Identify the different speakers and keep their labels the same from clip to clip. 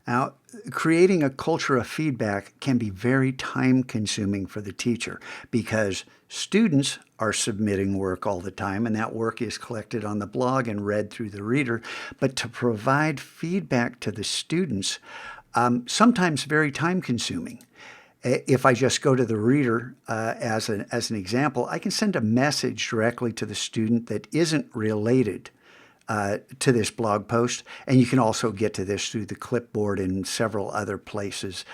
Speaker 1: Now, creating a culture of feedback can be very time consuming for the teacher because students are submitting work all the time and that work is collected on the blog and read through the reader. But to provide feedback to the students, sometimes very time consuming. If I just go to the reader as an example, I can send a message directly to the student that isn't related to this blog post. And you can also get to this through the clipboard and several other places.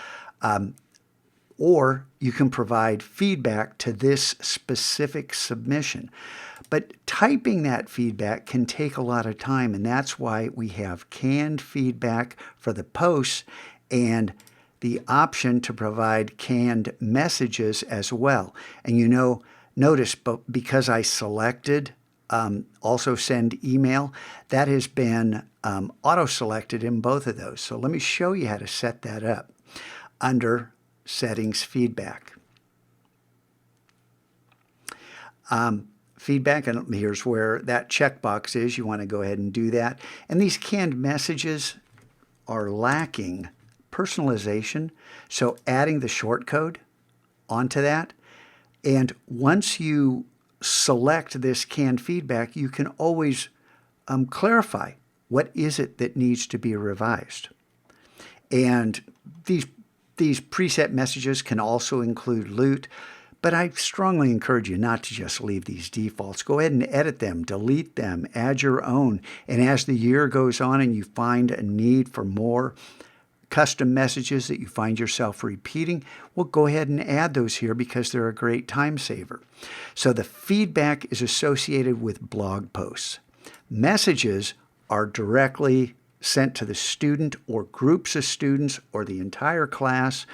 Speaker 1: Or you can provide feedback to this specific submission. But typing that feedback can take a lot of time, and that's why we have canned feedback for the posts and the option to provide canned messages as well. And notice, but because I selected also send email, that has been auto-selected in both of those. So let me show you how to set that up under Settings Feedback. Feedback, and here's where that checkbox is. You want to go ahead and do that. And these canned messages are lacking personalization, so adding the shortcode onto that. And once you select this canned feedback, you can always clarify what is it that needs to be revised. And these preset messages can also include loot, but I strongly encourage you not to just leave these defaults. Go ahead and edit them, delete them, add your own. And as the year goes on and you find a need for more custom messages that you find yourself repeating, well, go ahead and add those here because they're a great time saver. So the feedback is associated with blog posts. Messages are directly sent to the student or groups of students or the entire class.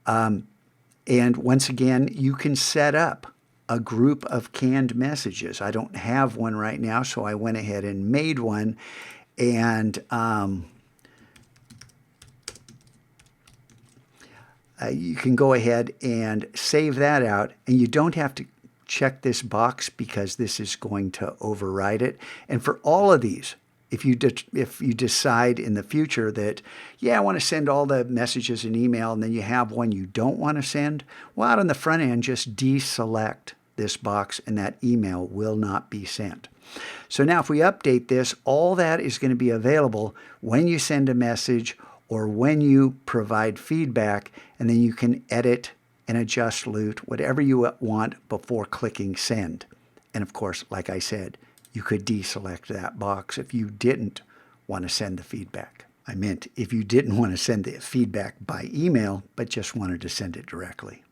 Speaker 1: And once again, you can set up a group of canned messages. I don't have one right now, so I went ahead and made one. And you can go ahead and save that out, and you don't have to check this box because this is going to override it. And for all of these, if you decide in the future that, yeah, I want to send all the messages in email, and then you have one you don't want to send, well, out on the front end, just deselect this box and that email will not be sent. So now if we update this, all that is going to be available when you send a message or when you provide feedback, and then you can edit and adjust loot, whatever you want before clicking send. And of course, like I said, you could deselect that box if you didn't want to send the feedback. I meant if you didn't want to send the feedback by email, but just wanted to send it directly.